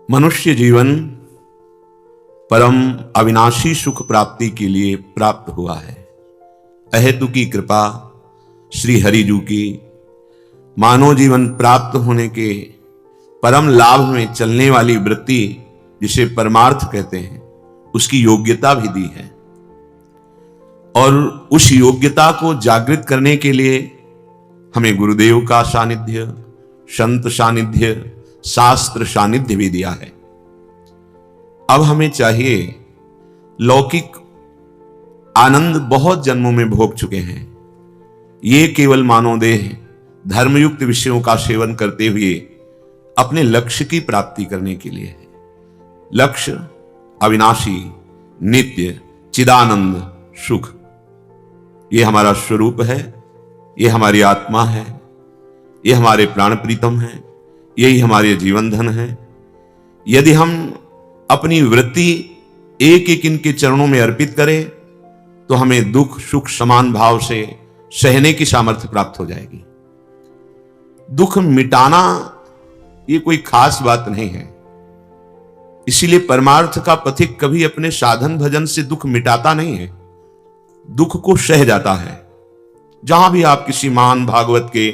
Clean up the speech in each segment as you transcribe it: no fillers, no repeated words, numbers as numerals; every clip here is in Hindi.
मनुष्य जीवन परम अविनाशी सुख प्राप्ति के लिए प्राप्त हुआ है। अहेतु की कृपा श्री हरिजू की मानव जीवन प्राप्त होने के परम लाभ में चलने वाली वृत्ति, जिसे परमार्थ कहते हैं, उसकी योग्यता भी दी है। और उस योग्यता को जागृत करने के लिए हमें गुरुदेव का सानिध्य, संत सानिध्य, शास्त्र सानिध्य भी दिया है। अब हमें चाहिए, लौकिक आनंद बहुत जन्मों में भोग चुके हैं, ये केवल मानवदेह धर्मयुक्त विषयों का सेवन करते हुए अपने लक्ष्य की प्राप्ति करने के लिए है। लक्ष्य अविनाशी, नित्य, चिदानंद सुख, ये हमारा स्वरूप है, ये हमारी आत्मा है, ये हमारे प्राण प्रीतम है, यही हमारे जीवन धन है। यदि हम अपनी वृत्ति एक एक इनके चरणों में अर्पित करें तो हमें दुख सुख समान भाव से सहने की सामर्थ्य प्राप्त हो जाएगी। दुख मिटाना ये कोई खास बात नहीं है, इसीलिए परमार्थ का पथिक कभी अपने साधन भजन से दुख मिटाता नहीं है, दुख को सह जाता है। जहां भी आप किसी महान भागवत के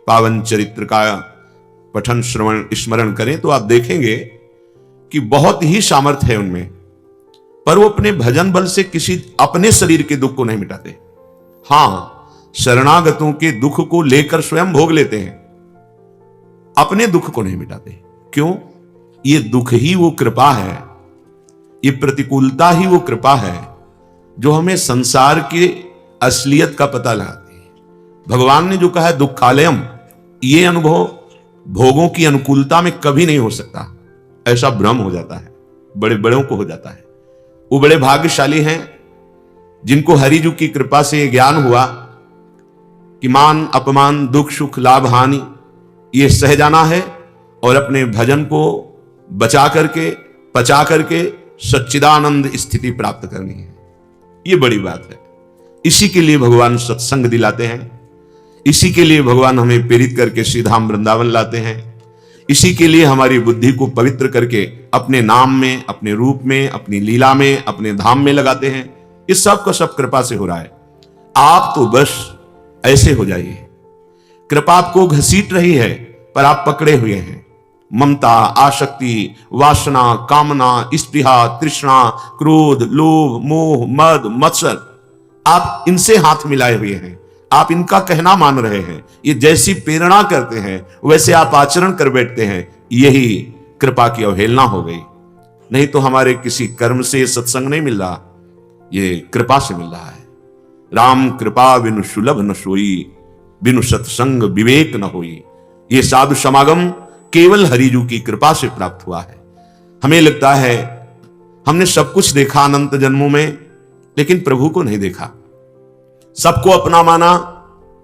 पावन चरित्र का पठन श्रवण स्मरण करें तो आप देखेंगे कि बहुत ही सामर्थ्य है उनमें, पर वो अपने भजन बल से किसी अपने शरीर के दुख को नहीं मिटाते। हां, शरणागतों के दुख को लेकर स्वयं भोग लेते हैं, अपने दुख को नहीं मिटाते। क्यों? ये दुख ही वो कृपा है, ये प्रतिकूलता ही वो कृपा है जो हमें संसार के असलियत का पता लगाती है। भगवान ने जो कहा है दुखालयम, ये अनुभव भोगों की अनुकूलता में कभी नहीं हो सकता। ऐसा भ्रम हो जाता है, बड़े बड़ों को हो जाता है। वो बड़े भाग्यशाली हैं जिनको हरिजू की कृपा से ज्ञान हुआ कि मान अपमान, दुख सुख, लाभ हानि ये सह जाना है और अपने भजन को बचा करके, पचा करके सच्चिदानंद स्थिति प्राप्त करनी है। ये बड़ी बात है। इसी के लिए भगवान सत्संग दिलाते हैं, इसी के लिए भगवान हमें प्रेरित करके श्रीधाम वृंदावन लाते हैं, इसी के लिए हमारी बुद्धि को पवित्र करके अपने नाम में, अपने रूप में, अपनी लीला में, अपने धाम में लगाते हैं। इस सब का सब कृपा से हो रहा है। आप तो बस ऐसे हो जाइए। कृपा आपको घसीट रही है पर आप पकड़े हुए हैं। ममता, आसक्ति, वासना, कामना, स्पृहा, तृष्णा, क्रोध, लोभ, मोह, मद, मत्सर, आप इनसे हाथ मिलाए हुए हैं। आप इनका कहना मान रहे हैं, ये जैसी प्रेरणा करते हैं वैसे आप आचरण कर बैठते हैं। यही कृपा की अवहेलना हो गई। नहीं तो हमारे किसी कर्म से सत्संग नहीं मिल रहा, ये कृपा से मिल रहा है। राम कृपा बिनु सुलभ न सोई, बिनु सत्संग विवेक न होई। ये साधु समागम केवल हरिजू की कृपा से प्राप्त हुआ है। हमें लगता है हमने सब कुछ देखा अनंत जन्मों में, लेकिन प्रभु को नहीं देखा। सबको अपना माना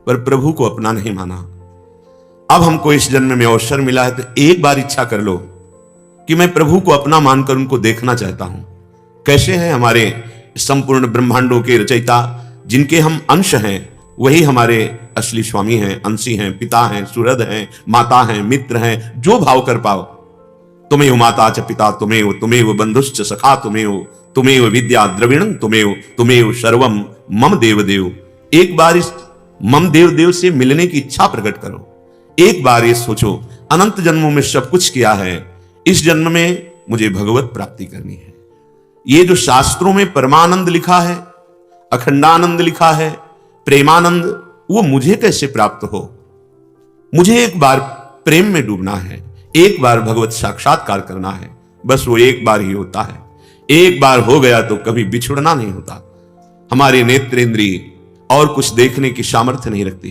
पर प्रभु को अपना नहीं माना। अब हमको इस जन्म में अवसर मिला है तो एक बार इच्छा कर लो कि मैं प्रभु को अपना मानकर उनको देखना चाहता हूं। कैसे हैं हमारे संपूर्ण ब्रह्मांडों के रचयिता, जिनके हम अंश हैं, वही हमारे असली स्वामी हैं, अंशी हैं, पिता हैं, सुहृद हैं, माता हैं, मित्र हैं। जो भाव कर पाओ। तुमेव माता च पिता तुमेव, तुमेव बंधुश्च सखा तुमेव, तुमेव विद्या द्रविणं तुमेव, तुमेव सर्वम मम देवदेव। एक बार इस मम देवदेव से मिलने की इच्छा प्रकट करो। एक बार ये सोचो, अनंत जन्मों में सब कुछ किया है, इस जन्म में मुझे भगवत प्राप्ति करनी है। ये जो शास्त्रों में परमानंद लिखा है, अखंडानंद लिखा है, प्रेमानंद, वो मुझे कैसे प्राप्त हो? मुझे एक बार प्रेम में डूबना है, एक बार भगवत साक्षात्कार करना है। बस वो एक बार ही होता है। एक बार हो गया तो कभी बिछुड़ना नहीं होता। हमारे नेत्रेंद्रिय और कुछ देखने की सामर्थ्य नहीं रखती,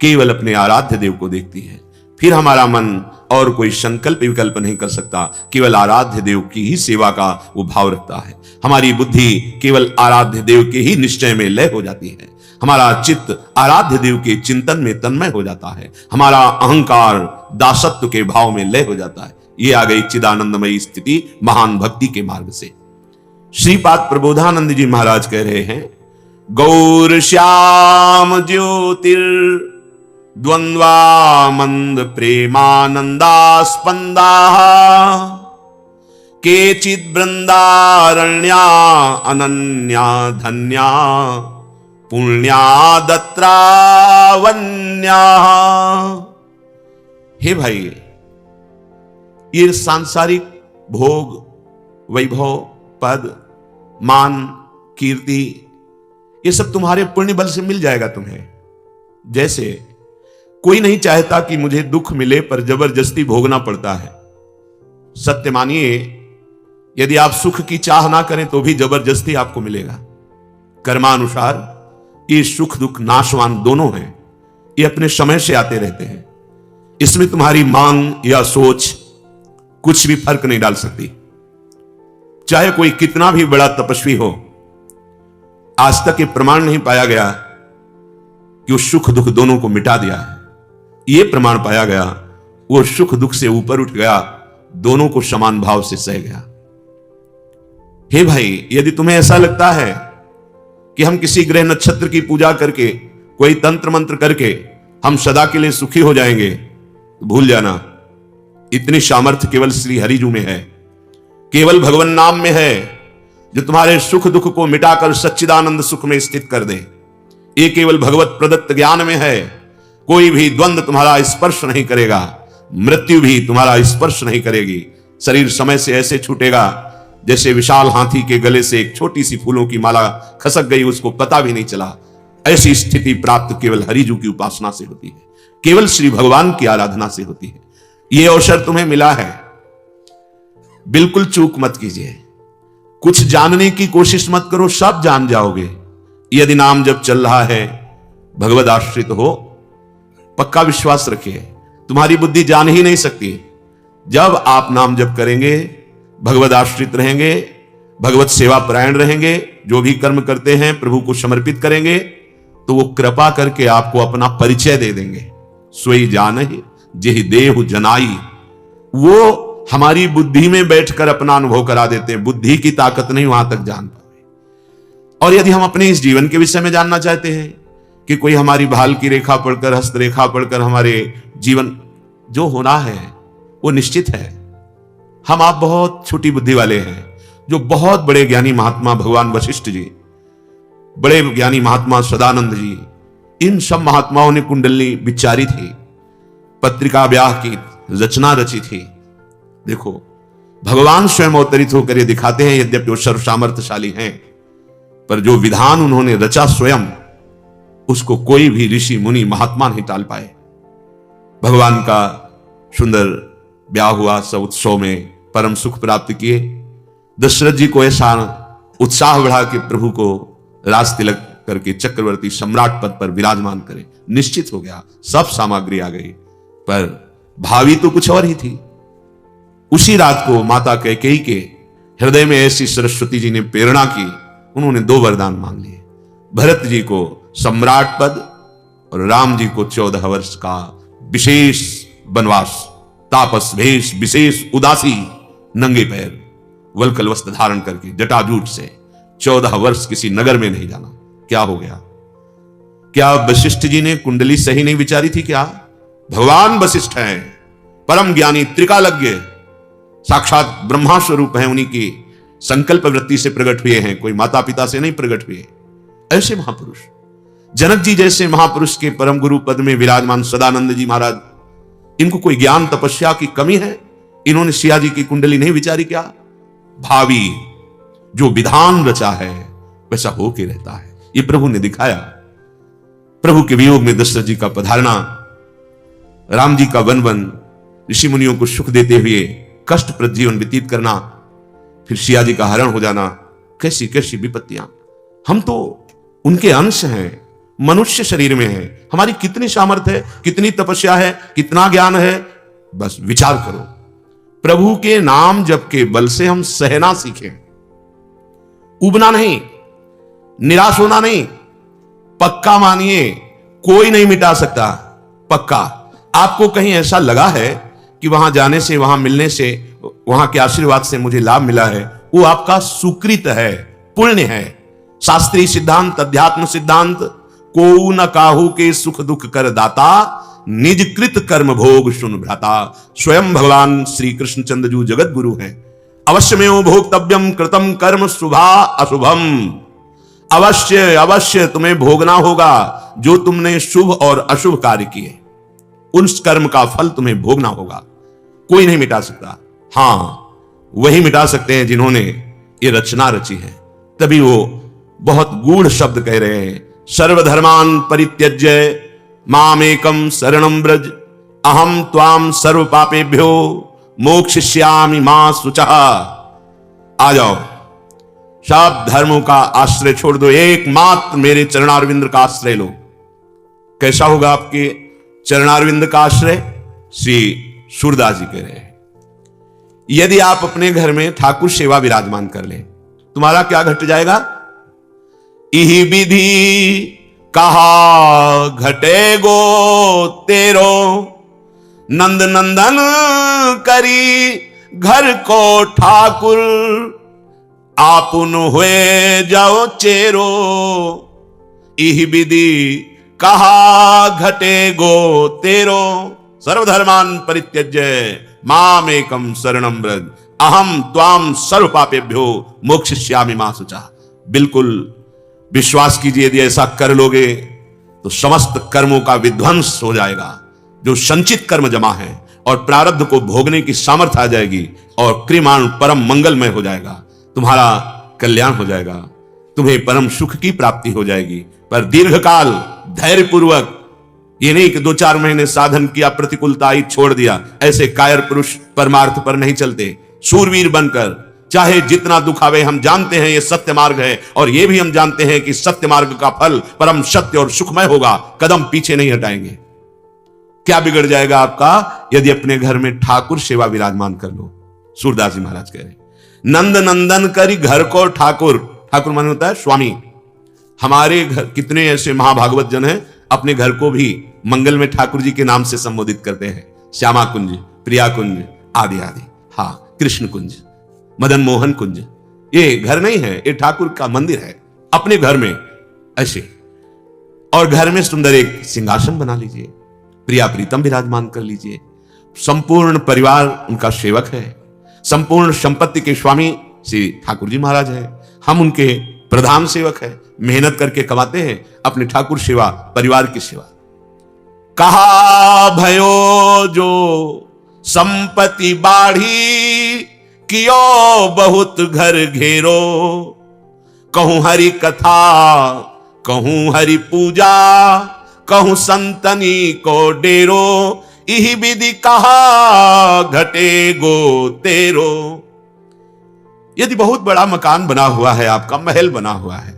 केवल अपने आराध्य देव को देखती है। फिर हमारा मन और कोई संकल्प विकल्प नहीं कर सकता, केवल आराध्य देव की ही सेवा का वो भाव रखता है। हमारी बुद्धि केवल आराध्य देव के ही निश्चय में लय हो जाती है। हमारा चित्त आराध्य देव के चिंतन में तन्मय हो जाता है। हमारा अहंकार दासत्व के भाव में लय हो जाता है। ये आ गई चिदानंदमयी स्थिति महान भक्ति के मार्ग से। श्रीपाद प्रबोधानंद जी महाराज कह रहे हैं, गौर श्याम ज्योतिर द्वंद्वा मंद प्रेमानंदा स्पंदा केचिद वृंदारण्या अनन्या धन्या पुण्या दत्रावन्या। हे भाई, ये सांसारिक भोग, वैभव, पद, मान, कीर्ति, ये सब तुम्हारे पुण्य बल से मिल जाएगा तुम्हें। जैसे कोई नहीं चाहता कि मुझे दुख मिले, पर जबरदस्ती भोगना पड़ता है। सत्य मानिए, यदि आप सुख की चाह ना करें तो भी जबरदस्ती आपको मिलेगा। कर्मानुसार ये सुख दुख नाशवान दोनों हैं, ये अपने समय से आते रहते हैं। इसमें तुम्हारी मांग या सोच कुछ भी फर्क नहीं डाल सकती। चाहे कोई कितना भी बड़ा तपस्वी हो, आज तक ये प्रमाण नहीं पाया गया कि वो सुख दुख दोनों को मिटा दिया है। ये प्रमाण पाया गया वो सुख दुख से ऊपर उठ गया, दोनों को समान भाव से सह गया। हे भाई, यदि तुम्हें ऐसा लगता है कि हम किसी ग्रह नक्षत्र की पूजा करके, कोई तंत्र मंत्र करके हम सदा के लिए सुखी हो जाएंगे, तो भूल जाना, इतनी सामर्थ्य केवल श्री हरिजू में है, केवल भगवान नाम में है, जो तुम्हारे सुख दुख को मिटाकर सच्चिदानंद सुख में स्थित कर दे। ये केवल भगवत प्रदत्त ज्ञान में है। कोई भी द्वंद्व तुम्हारा स्पर्श नहीं करेगा, मृत्यु भी तुम्हारा स्पर्श नहीं करेगी। शरीर समय से ऐसे छूटेगा जैसे विशाल हाथी के गले से एक छोटी सी फूलों की माला खसक गई, उसको पता भी नहीं चला। ऐसी स्थिति प्राप्त केवल हरिजू की उपासना से होती है, केवल श्री भगवान की आराधना से होती है। यह अवसर तुम्हें मिला है, बिल्कुल चूक मत कीजिए। कुछ जानने की कोशिश मत करो, सब जान जाओगे। यदि नाम जब चल रहा है, भगवद आश्रित हो, पक्का विश्वास रखिए, तुम्हारी बुद्धि जान ही नहीं सकती। जब आप नाम जप करेंगे, भगवद आश्रित रहेंगे, भगवत सेवा परायण रहेंगे, जो भी कर्म करते हैं प्रभु को समर्पित करेंगे, तो वो कृपा करके आपको अपना परिचय दे देंगे। सोई जानहि जेहि देहु जनाई, वो हमारी बुद्धि में बैठकर अपना अनुभव करा देते हैं। बुद्धि की ताकत नहीं वहां तक जान पाए। और यदि हम अपने इस जीवन के विषय में जानना चाहते हैं कि कोई हमारी भाल की रेखा पढ़कर, हस्तरेखा पढ़कर हमारे जीवन जो होना है वो निश्चित है। हम आप बहुत छोटी बुद्धि वाले हैं। जो बहुत बड़े ज्ञानी महात्मा भगवान वशिष्ठ जी, बड़े ज्ञानी महात्मा सदानंद जी, इन सब महात्माओं ने कुंडली विचारी थी, पत्रिका ब्याह की रचना रची थी। देखो, भगवान स्वयं अवतरित होकर ये दिखाते हैं, यद्यपि वो सर्व सामर्थ्यशाली हैं, पर जो विधान उन्होंने रचा स्वयं, उसको कोई भी ऋषि मुनि महात्मा नहीं टाल पाए। भगवान का सुंदर ब्याह हुआ, सब उत्सव में परम सुख प्राप्त किए। दशरथ जी को ऐसा उत्साह बढ़ा कि प्रभु को राज तिलक करके चक्रवर्ती सम्राट पद पर विराजमान करे। निश्चित हो गया, सब सामग्री आ गई, पर भावी तो कुछ और ही थी। उसी रात को माता कैकेयी के हृदय में ऐसी सरस्वती जी ने प्रेरणा की, उन्होंने 2 वरदान मांग लिए। भरत जी को सम्राट पद और राम जी को 14 वर्ष का विशेष वनवास, तापस भेष, विशेष उदासी, नंगे पैर वल्कल वस्त्र धारण करके जटाजूट से 14 वर्ष किसी नगर में नहीं जाना। क्या हो गया? क्या वशिष्ठ जी ने कुंडली सही नहीं विचारी थी? क्या भगवान वशिष्ठ हैं, परम ज्ञानी, त्रिकालज्ञ, साक्षात ब्रह्मा स्वरूप हैं, उन्हीं की संकल्प वृत्ति से प्रकट हुए हैं, कोई माता पिता से नहीं प्रकट हुए। ऐसे महापुरुष, जनक जी जैसे महापुरुष के परम गुरु पद में विराजमान सदानंद जी महाराज, इनको कोई ज्ञान तपस्या की कमी है? इन्होंने सिया जी की कुंडली नहीं विचारी? क्या भावी जो विधान रचा है वैसा हो के रहता है, ये प्रभु ने दिखाया। प्रभु के वियोग में दशरथ जी का पधारना, राम जी का वन ऋषि मुनियों को सुख देते हुए कष्टप्रद जीवन व्यतीत करना, फिर सिया जी का हरण हो जाना, कैसी कैसी विपत्तियां। हम तो उनके अंश हैं, मनुष्य शरीर में है। हमारी कितनी सामर्थ्य है, कितनी तपस्या है, कितना ज्ञान है, बस विचार करो। प्रभु के नाम जप के बल से हम सहना सीखें, उबना नहीं, निराश होना नहीं। पक्का मानिए, कोई नहीं मिटा सकता, पक्का। आपको कहीं ऐसा लगा है कि वहां जाने से, वहां मिलने से, वहां के आशीर्वाद से मुझे लाभ मिला है, वो आपका सुकृत है, पुण्य है। शास्त्रीय सिद्धांत, अध्यात्म सिद्धांत, को न काहू के सुख दुख कर दाता, निज कृत कर्म भोग सुन भ्राता। स्वयं भगवान श्री कृष्ण चंद्र जू जगत गुरु हैं। अवश्यमेव भोक्तव्यम कृतम कर्म शुभा अशुभम। अवश्य अवश्य तुम्हें भोगना होगा जो तुमने शुभ और अशुभ कार्य किए, उस कर्म का फल तुम्हें भोगना होगा। कोई नहीं मिटा सकता। हां, वही मिटा सकते हैं जिन्होंने ये रचना रची है। तभी वो बहुत गूढ़ शब्द कह रहे हैं, सर्वधर्मान परित्यज्य मामेकम शरणं व्रज अहम त्वाम सर्व पापेभ्यो मोक्षयिष्यामि मा शुचः। आ जाओ, सब धर्मों का आश्रय छोड़ दो, एकमात्र मेरे चरणारविंद का आश्रय लो। कैसा होगा आपके चरणारविंद का आश्रय? श्री सूरदास जी कह रहे हैं, यदि आप अपने घर में ठाकुर सेवा विराजमान कर ले, तुम्हारा क्या घट जाएगा? इही विधि कहा घटे गो तेरो, नंद नंदन करी घर को ठाकुर, आपुन हुए जाओ चेरो। इही विधि कहा घटे गो तेरो, सर्वधर्मान परित्यज्य मामेकम शरणं व्रज अहम त्वाम सर्व पापेभ्यो मोक्षयिष्यामि मा शुचः। बिल्कुल विश्वास कीजिए, यदि ऐसा कर लोगे तो समस्त कर्मों का विध्वंस हो जाएगा। जो संचित कर्म जमा है और प्रारब्ध को भोगने की सामर्थ्य आ जाएगी और क्रियमाण परम मंगलमय हो जाएगा। तुम्हारा कल्याण हो जाएगा, तुम्हें परम सुख की प्राप्ति हो जाएगी। पर दीर्घकाल धैर्य पूर्वक, ये नहीं कि 2-4 महीने साधन किया, प्रतिकूलता आई, छोड़ दिया। ऐसे कायर पुरुष परमार्थ पर नहीं चलते। शूरवीर बनकर चाहे जितना दुख आवे, हम जानते हैं ये सत्य मार्ग है और ये भी हम जानते हैं कि सत्य मार्ग का फल परम सत्य और सुखमय होगा, कदम पीछे नहीं हटाएंगे। क्या बिगड़ जाएगा आपका यदि अपने घर में ठाकुर सेवा विराजमान कर लो? सूरदास जी महाराज कह रहे, नंद नंदन करी घर को ठाकुर। ठाकुर माने होता है स्वामी। हमारे घर कितने ऐसे महाभागवत जन हैं, अपने घर को भी मंगल में ठाकुर जी के नाम से संबोधित करते हैं। श्यामा कुंज, प्रिया कुंज आदि आदि। हाँ, कृष्ण कुंज, मदन मोहन कुंज। ये घर नहीं है, ये ठाकुर का मंदिर है। अपने घर में ऐसे, और घर में सुंदर एक सिंहासन बना लीजिए, प्रिया प्रीतम विराजमान कर लीजिए। संपूर्ण परिवार उनका सेवक है, संपूर्ण संपत्ति के स्वामी श्री ठाकुर जी महाराज है। हम उनके प्रधान सेवक है, मेहनत करके कमाते हैं अपने ठाकुर सेवा, परिवार की सेवा। कहा भयो जो संपत्ति बाढ़ी, कियो बहुत घर घेरो, कहूं हरि कथा कहूं हरि पूजा, कहूं संतनी को डेरो, इही विधि कहा घटे गो तेरो। यदि बहुत बड़ा मकान बना हुआ है, आपका महल बना हुआ है,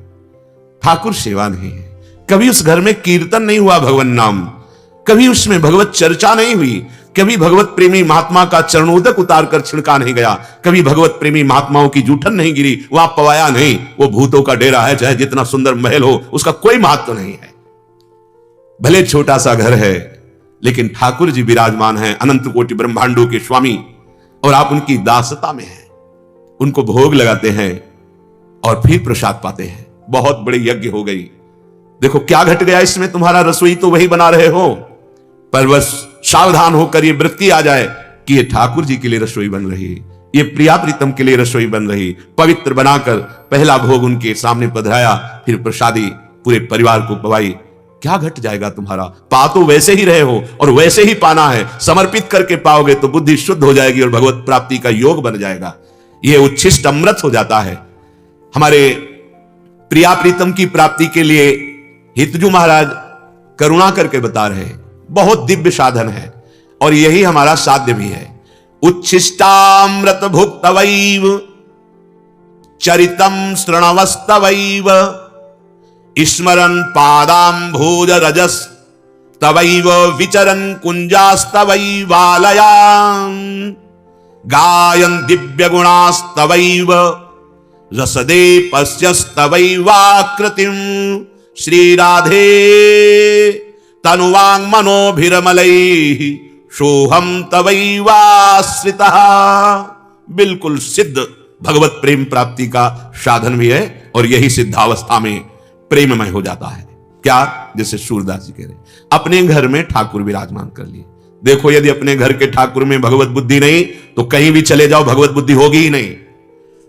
ठाकुर सेवा नहीं है, कभी उस घर में कीर्तन नहीं हुआ भगवान नाम, कभी उसमें भगवत चर्चा नहीं हुई, कभी भगवत प्रेमी महात्मा का चरणोदक उतार कर छिड़का नहीं गया, कभी भगवत प्रेमी महात्माओं की जूठन नहीं गिरी, वहां पवाया नहीं, वो भूतों का डेरा है। चाहे जितना सुंदर महल हो, उसका कोई महत्व नहीं है। भले छोटा सा घर है, लेकिन ठाकुर जी विराजमान हैं, अनंत कोटि ब्रह्मांडों के स्वामी, और आप उनकी दासता में हैं। उनको भोग लगाते हैं और फिर प्रसाद पाते हैं। बहुत बड़ी यज्ञ हो गई। देखो क्या घट गया इसमें, तुम्हारा रसोई तो वही बना रहे हो, पर बस सावधान होकर ये वृत्ति आ जाए कि ये ठाकुर जी के लिए रसोई बन रही, ये प्रिया प्रीतम के लिए रसोई बन रही। पवित्र बनाकर पहला भोग उनके सामने पधराया, फिर प्रसादी पूरे परिवार को पवाई। क्या घट जाएगा तुम्हारा? पा तो वैसे ही रहे हो और वैसे ही पाना है। समर्पित करके पाओगे तो बुद्धि शुद्ध हो जाएगी और भगवत प्राप्ति का योग बन जाएगा। यह उच्छिष्ट अमृत हो जाता है। हमारे प्रिया प्रीतम की प्राप्ति के लिए हितजू महाराज करुणा करके बता रहे हैं, बहुत दिव्य साधन है और यही हमारा साध्य भी है। उच्छिष्टामृत भुक्तवैव चरितम श्रृणवस्तवैव, स्मरन् पादाम्भोज रजस तवैव विचरन् कुंजास्तवैवालयान्, गायन् दिव्य गुणास्तवैव रसदे पश्यस्तवैवाकृतिं, श्री राधे तनुवांग मनोभिरमलैः सोहम तवैवाश्रितः। बिल्कुल सिद्ध भगवत प्रेम प्राप्ति का साधन भी है और यही सिद्धावस्था में प्रेममय हो जाता है। क्या? जैसे सूरदास जी कह रहे, अपने घर में ठाकुर विराजमान कर लिए, देखो यदि अपने घर के ठाकुर में भगवत बुद्धि नहीं तो कहीं भी चले जाओ भगवत बुद्धि होगी ही नहीं।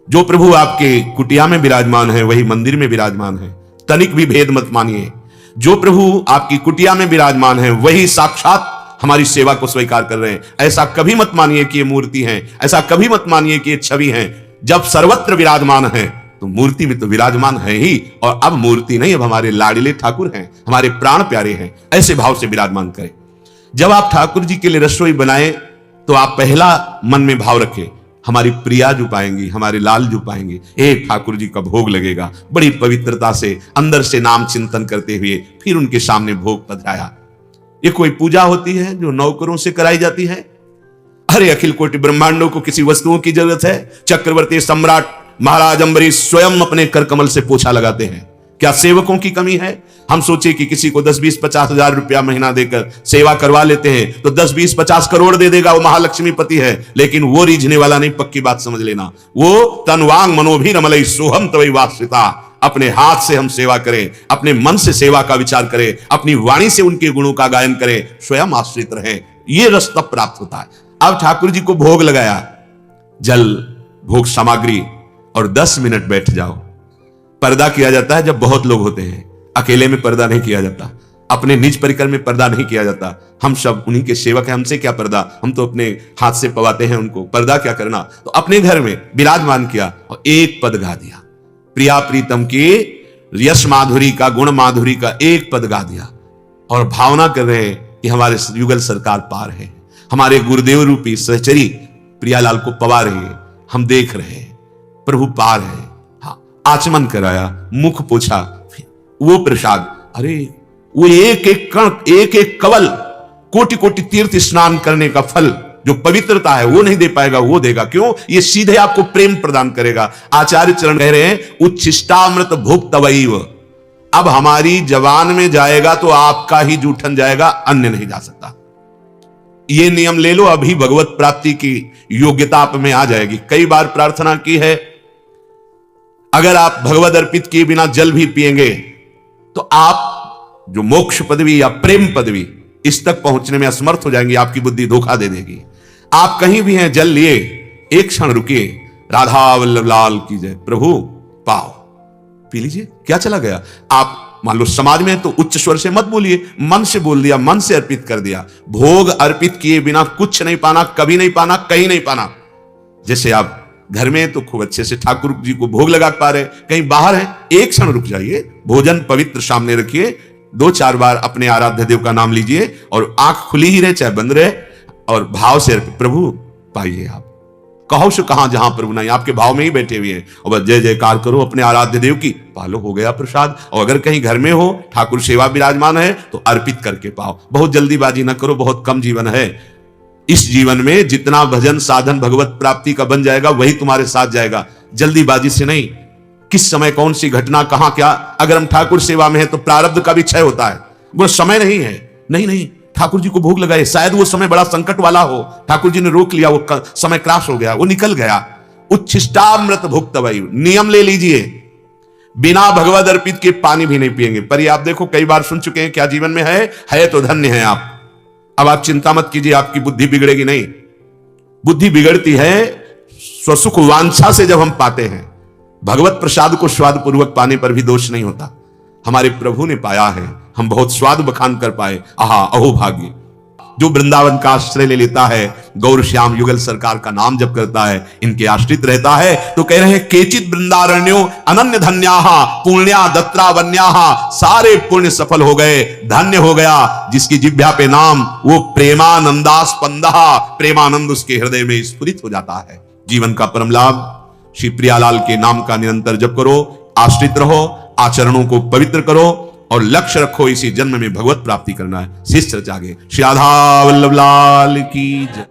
जो प्रभु आपके कुटिया में विराजमान है वही मंदिर में विराजमान है, तनिक भी भेद मत मानिए। जो प्रभु आपकी कुटिया में विराजमान है वही साक्षात हमारी सेवा को स्वीकार कर रहे हैं। ऐसा कभी मत मानिए कि ये मूर्ति है, ऐसा कभी मत मानिए कि ये छवि है। जब सर्वत्र विराजमान है तो मूर्ति में तो विराजमान है ही, और अब मूर्ति नहीं, अब हमारे लाडले ठाकुर हैं, हमारे प्राण प्यारे हैं। ऐसे भाव से विराजमान करें। जब आप ठाकुर जी के लिए रसोई बनाएं तो आप पहला मन में भाव रखें, हमारी प्रिया जो पाएंगी, हमारे लाल जो पाएंगे, एक ठाकुर जी का भोग लगेगा। बड़ी पवित्रता से अंदर से नाम चिंतन करते हुए फिर उनके सामने भोग पधराया। ये कोई पूजा होती है जो नौकरों से कराई जाती है? अरे अखिल कोटि ब्रह्मांडों को किसी वस्तुओं की जरूरत है? चक्रवर्ती सम्राट महाराज अम्बरीश स्वयं अपने कर कमल से पोछा लगाते हैं। क्या सेवकों की कमी है? हम सोचे कि किसी को 10, 20, 50 हजार रुपया महीना देकर सेवा करवा लेते हैं तो 10, 20, 50 करोड़ दे देगा, वो महालक्ष्मीपति है। लेकिन वो रीझने वाला नहीं, पक्की बात समझ लेना। वो तनवांग मनोभी रमलई सोहम तवई वास्विता। अपने हाथ से हम सेवा करें, अपने मन से सेवा का विचार करें, अपनी वाणी से उनके गुणों का गायन करें, स्वयं आश्रित रहें। ये रस तब प्राप्त होता है। अब ठाकुर जी को भोग लगाया, जल, भोग सामग्री, और 10 मिनट बैठ जाओ। पर्दा किया जाता है जब बहुत लोग होते हैं, अकेले में पर्दा नहीं किया जाता, अपने निज परिकर में पर्दा नहीं किया जाता। हम सब उन्हीं के सेवक हैं, हमसे क्या पर्दा, हम तो अपने हाथ से पवाते हैं उनको, पर्दा क्या करना। तो अपने घर में विराजमान किया और एक पद गा दिया, प्रिया प्रीतम की यश माधुरी का, गुण माधुरी का एक पद गा दिया। और भावना कर रहे हैं कि हमारे युगल सरकार पार है, हमारे गुरुदेव रूपी सहचरी प्रियालाल को पवा रहे हैं, हम देख रहे हैं, प्रभु पार है। हाँ, आचमन कराया, मुख पोछा, वो प्रसाद, अरे वो एक एक कण, एक एक कवल, कोटि कोटि तीर्थ स्नान करने का फल जो पवित्रता है वो नहीं दे पाएगा, वो देगा। क्यों? ये सीधे आपको प्रेम प्रदान करेगा। आचार्य चरण कह रहे हैं उच्छिष्टामृत भुक्त तवैव। अब हमारी जवान में जाएगा तो आपका ही जूठन जाएगा, अन्य नहीं जा सकता। ये नियम ले लो, अभी भगवत प्राप्ति की योग्यता आप में आ जाएगी। कई बार प्रार्थना की है, अगर आप भगवत अर्पित किए बिना जल भी पिएंगे तो आप जो मोक्ष पदवी या प्रेम पदवी, इस तक पहुंचने में असमर्थ हो जाएंगे। आपकी बुद्धि धोखा दे देगी। आप कहीं भी हैं, जल लिए, एक क्षण रुकिए, राधा वल्लभ लाल की जय, प्रभु पाओ, पी लीजिए, क्या चला गया। आप मान लो समाज में तो उच्च स्वर से मत बोलिए, मन से बोल दिया, मन से अर्पित कर दिया। भोग अर्पित किए बिना कुछ नहीं पाना, कभी नहीं पाना, कहीं नहीं पाना। जैसे आप घर में तो खूब अच्छे से ठाकुर जी को भोग लगा पा रहे, कहीं बाहर है, एक क्षण रुक जाइए, भोजन पवित्र सामने रखिए, 2-4 बार अपने आराध्य देव का नाम लीजिए और आंख खुली ही रहे चाहे बंद रहे, और भाव से प्रभु पाइए। आप कहो से कहां, जहां प्रभु नहीं, आपके भाव में ही बैठे हुए हैं, और बस जय जयकार करो अपने आराध्य देव की, पालो, हो गया प्रसाद। और अगर कहीं घर में हो, ठाकुर सेवा विराजमान है तो अर्पित करके पाओ। बहुत जल्दीबाजी न करो, बहुत कम जीवन है। इस जीवन में जितना भजन साधन भगवत प्राप्ति का बन जाएगा वही तुम्हारे साथ जाएगा, जल्दीबाजी से नहीं। किस समय कौन सी घटना कहां क्या, अगर हम ठाकुर सेवा में है तो प्रारब्ध का भी क्षय होता है, वो समय नहीं है। नहीं, ठाकुर जी को भोग लगाए, शायद वो समय बड़ा संकट वाला हो, ठाकुर जी ने रोक लिया, वो समय क्रॉस हो गया, वो निकल गया। उच्छिष्टामृत भुक्त वैव, नियम ले लीजिए, बिना भगवद अर्पित के पानी भी नहीं पिएंगे। पर ये आप देखो, कई बार सुन चुके हैं, क्या जीवन में है तो धन्य है आप। अब आप चिंता मत कीजिए, आपकी बुद्धि बिगड़ेगी नहीं। बुद्धि बिगड़ती है स्वसुख वांछा से जब हम पाते हैं। भगवत प्रसाद को स्वाद पूर्वक पाने पर भी दोष नहीं होता। हमारे प्रभु ने पाया है, हम बहुत स्वाद बखान कर पाए, आहा अहो भाग्य। जो वृंदावन का आश्रय ले लेता है, गौर श्याम युगल सरकार का नाम जप करता है, इनके आश्रित रहता है, तो कह रहे हैं केचित वृंदारण्यो अनन्य धन्याहा पुण्या दत्रा वन्याहा, सारे पुण्य सफल हो गए, धन्य हो गया जिसकी जिह्वा पे नाम, वो प्रेमानंदास्पंदहा, प्रेमानंद उसके हृदय में स्फुरित हो जाता है। जीवन का परम लाभ श्री प्रियालाल के नाम का निरंतर जप करो, आश्रित रहो, आचरणों को पवित्र करो और लक्ष्य रखो इसी जन्म में भगवत प्राप्ति करना है। शिष्य जागे। श्री राधा वल्लभ लाल की जय।